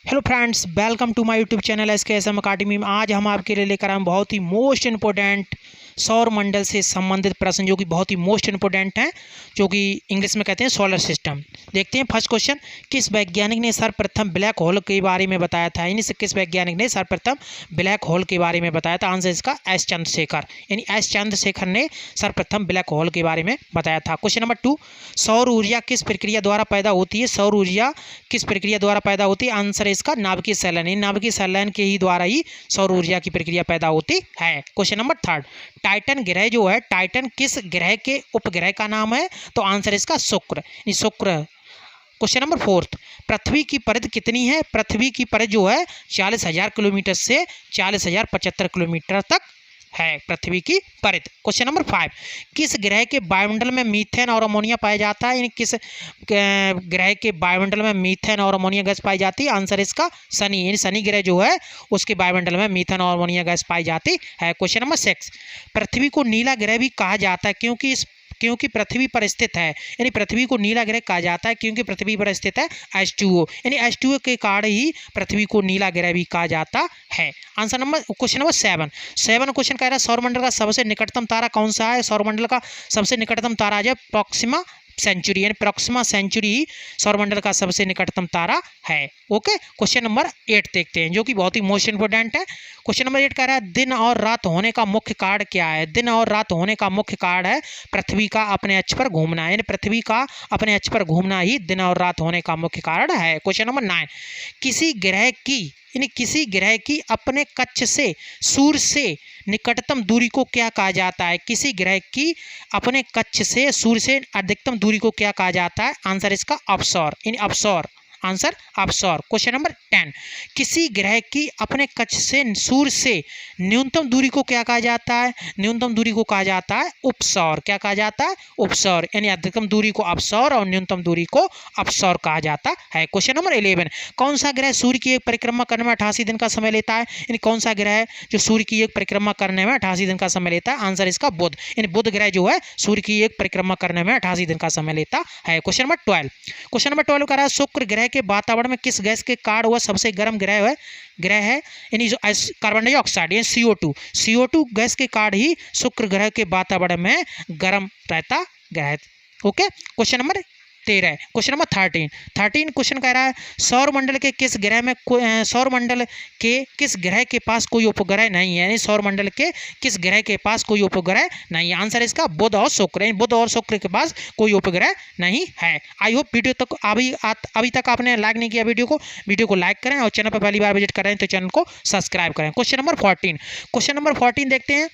Hello friends, welcome to my YouTube channel SKSM academy में। आज हम आपके लिए लेकर आए हैं बहुत ही मोस्ट इम्पोर्टेंट सौर मंडल से संबंधित प्रश्न, जो कि बहुत ही मोस्ट इम्पोर्टेंट हैं, जो कि इंग्लिश में कहते हैं सोलर सिस्टम। देखते हैं फर्स्ट क्वेश्चन, किस वैज्ञानिक ने सर्वप्रथम ब्लैक होल के बारे में बताया था? यानी किस वैज्ञानिक ने सर्वप्रथम ब्लैक होल के बारे में बताया था? आंसर इसका एस चंद्रशेखर, यानी एस चंद्रशेखर ने सर्वप्रथम ब्लैक होल के बारे में बताया था। क्वेश्चन नंबर 2, सौर ऊर्जा किस प्रक्रिया द्वारा पैदा होती है? सौर ऊर्जा किस प्रक्रिया द्वारा पैदा होती है? आंसर इसका नाभिकीय संलयन, नाभिकीय संलयन के ही द्वारा ही सौर ऊर्जा की प्रक्रिया पैदा होती है। क्वेश्चन नंबर 3, टाइटन ग्रह जो है, टाइटन किस ग्रह के उपग्रह का नाम है? तो आंसर इसका शुक्र, शुक्र। क्वेश्चन नंबर 4, पृथ्वी की परिधि कितनी है? पृथ्वी की परिधि जो है 40,000 किलोमीटर से 40,075 किलोमीटर तक है पृथ्वी की परिधि। क्वेश्चन नंबर 5, किस ग्रह के वायुमंडल में मीथेन और अमोनिया पाया जाता है? यानी किस ग्रह के वायुमंडल में मीथेन और अमोनिया गैस पाई जाती है? आंसर इसका शनि, यानी शनि ग्रह जो है उसके वायुमंडल में मीथेन और अमोनिया गैस पाई जाती है। क्वेश्चन नंबर 6, पृथ्वी को नीला ग्रह भी कहा जाता है क्योंकि पृथ्वी पर स्थित है। यानी पृथ्वी को नीला ग्रह कहा जाता है क्योंकि पृथ्वी पर स्थित है H2O, यानी H2O के कारण ही पृथ्वी को नीला ग्रह भी कहा जाता है। Answer number question number 7 question कह रहा है सौरमंडल का सबसे निकटतम तारा कौन सा है? सौरमंडल का सबसे निकटतम तारा है प्रॉक्सिमा सेंचुरी, यानी प्रॉक्सिमा सेंचुरी ही सौरमंडल का सबसे निकटतम तारा है। ओके, क्वेश्चन नंबर 8 देखते हैं, जो कि बहुत ही मोस्ट इंपोर्टेंट है। क्वेश्चन नंबर 8 कह रहा है दिन और रात होने का मुख्य कारण क्या है? दिन और रात होने का मुख्य कारण है पृथ्वी का अपने अक्ष पर घूमना, यानी पृथ्वी का अपने अक्ष पर घूमना ही दिन और रात होने का मुख्य कारण है। क्वेश्चन नंबर 9, किसी ग्रह की अपने कक्ष से सूर्य से निकटतम दूरी को क्या कहा जाता है? किसी ग्रह की अपने कक्ष से सूर्य से अधिकतम दूरी को क्या कहा जाता है? आंसर इसका अवसौर, यानी अवसौर। आंसर अवसौर। क्वेश्चन नंबर 10, किसी ग्रह की अपने कक्ष से सूर्य से न्यूनतम दूरी को क्या कहा जाता है? न्यूनतम दूरी को कहा जाता है उपसौर। क्या कहा जाता है? उपसौर, यानी अधिकतम दूरी को अवसौर और न्यूनतम दूरी को अपसौर कहा जाता है। क्वेश्चन नंबर 11, कौन सा ग्रह सूर्य की एक परिक्रमा करने में 88 दिन का समय लेता है? यानी कौन सा ग्रह है जो सूर्य की एक परिक्रमा करने में 88 दिन का समय लेता है? आंसर इसका बुध, यानी बुध ग्रह जो है सूर्य की एक परिक्रमा करने में 88 दिन का समय लेता है। क्वेश्चन नंबर 12 कह रहा है शुक्र ग्रह के वातावरण में किस गैस के कारण वह सबसे गर्म ग्रह है? यानी जो कार्बन डाइऑक्साइड, यानी CO2 गैस के कारण ही शुक्र ग्रह के वातावरण में गर्म रहता ग्रह। Okay, question number 13, question number 13 question कह रहा है सौरमंडल के किस ग्रह के पास कोई उपग्रह नहीं है? यानी सौरमंडल के किस ग्रह के पास कोई उपग्रह नहीं है? आंसर इसका बुध और शुक्र, बुध और शुक्र के पास कोई उपग्रह नहीं है। आई होप वीडियो तक अभी तक आपने लाइक नहीं किया वीडियो को लाइक करें, और चैनल पर पहली बार विजिट कर रहे हैं तो चैनल को सब्सक्राइब करें। क्वेश्चन नंबर 14 देखते हैं।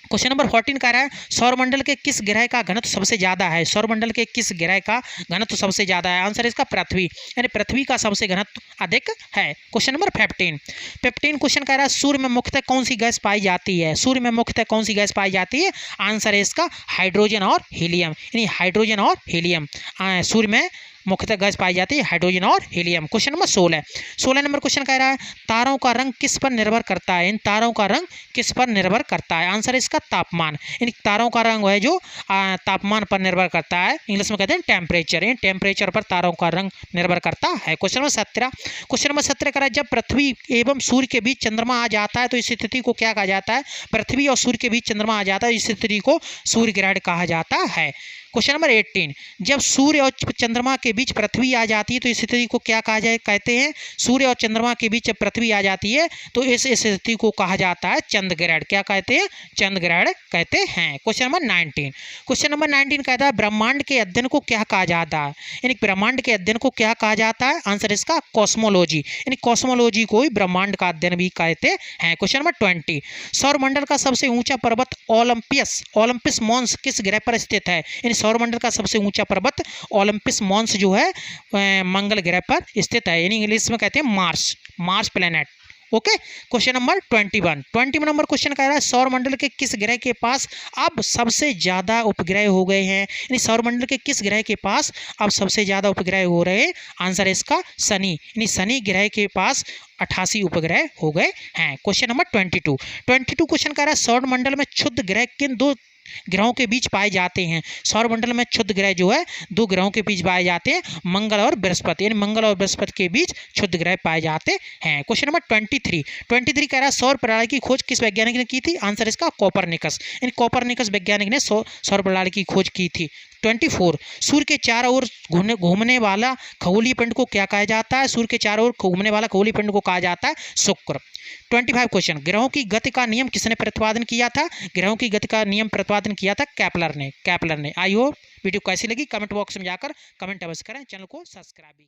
क्वेश्चन नंबर 14 कह रहा है सौरमंडल के किस ग्रह का घनत्व सबसे ज्यादा है? सौरमंडल के किस ग्रह का घनत्व सबसे ज्यादा है? आंसर इसका पृथ्वी, यानी पृथ्वी का सबसे घनत्व अधिक है। क्वेश्चन नंबर 15 क्वेश्चन कह रहा है सूर्य में मुख्यतः कौन सी गैस पाई जाती है? सूर्य में मुख्यतः कौन सी गैस पाई जाती है? आंसर है इसका हाइड्रोजन और हीलियम, यानी हाइड्रोजन और हीलियम सूर्य में मुख्यतः गैस पाई जाती है, हाइड्रोजन और helium. Question number 16 number question कह रहा है तारों का रंग किस पर निर्भर करता है? इन तारों का रंग किस पर निर्भर करता है? आंसर इसका तापमान, यानी तारों का रंग है जो तापमान पर निर्भर करता है, इंग्लिश में कहते हैं टेम्परेचर, यानी टेम्परेचर पर तारों का रंग निर्भर करता है। क्वेश्चन नंबर 17 कह रहा है जब पृथ्वी एवं सूर्य के बीच चंद्रमा आ जाता है तो इस स्थिति को क्या कहा जाता है? पृथ्वी और सूर्य के बीच चंद्रमा आ जाता है, इस स्थिति को सूर्य ग्रहण कहा जाता है। क्वेश्चन नंबर 18, जब सूर्य और चंद्रमा के बीच पृथ्वी आ जाती है तो इस स्थिति को क्या कहते हैं? सूर्य और चंद्रमा के बीच जब पृथ्वी आ जाती है तो इस स्थिति को कहा जाता है चंद्र ग्रहण। क्या कहते हैं? चंद्र ग्रहण कहते हैं। क्वेश्चन नंबर 19 कहता है ब्रह्मांड के अध्ययन को क्या कहा जाता है? यानी ब्रह्मांड के अध्ययन को क्या कहा जाता है? आंसर इसका कॉस्मोलॉजी, यानी कॉस्मोलॉजी को ही ब्रह्मांड का अध्ययन भी कहते हैं। क्वेश्चन नंबर 20, सौरमंडल का सबसे ऊंचा पर्वत ओलंपस मॉन्स किस ग्रह पर स्थित है? यानी सौरमंडल का सबसे ऊंचा पर्वत ओलंपस मॉन्स जो है मंगल ग्रह पर स्थित है, यानी इंग्लिश में कहते हैं Mars planet. Okay, question number 21 number question कह रहा है सौरमंडल के किस ग्रह के पास अब सबसे ज्यादा उपग्रह हो गए हैं? यानी सौरमंडल के किस ग्रह के पास अब सबसे ज्यादा उपग्रह हो रहे हैं? आंसर इसका शनि, यानी शनि ग्रह के पास 88 उपग्रह हो गए हैं। क्वेश्चन नंबर 22 क्वेश्चन कह रहा है सौरमंडल में क्षुद्र ग्रह ग्रहों के बीच पाए जाते हैं। सौरमंडल में क्षुद्र ग्रह जो है 2 ग्रहों के बीच पाए जाते हैं, मंगल और बृहस्पति, यानी मंगल और बृहस्पति के बीच क्षुद्र ग्रह पाए जाते हैं। क्वेश्चन नंबर 23 कह रहा है सौर प्रणाली की खोज किस वैज्ञानिक ने की थी? आंसर इसका कोपरनिकस। इन कोपरनिकस वैज्ञानिक ने सौर प्रणाली की खोज की थी। 24 सूर्य के चारों ओर घूमने वाला खगोलीय पिंड को क्या कहा जाता है? सूर्य के चारों ओर घूमने वाला खगोलीय पिंड को कहा जाता है शुक्र। 25 क्वेश्चन, ग्रहों की गति का नियम किसने प्रतिपादन किया था? ग्रहों की गति का नियम प्रतिपादन किया था केपलर ने। आई होप वीडियो कैसी लगी कमेंट बॉक्स में जाकर कमेंट अवश्य करें, चैनल को सब्सक्राइब भी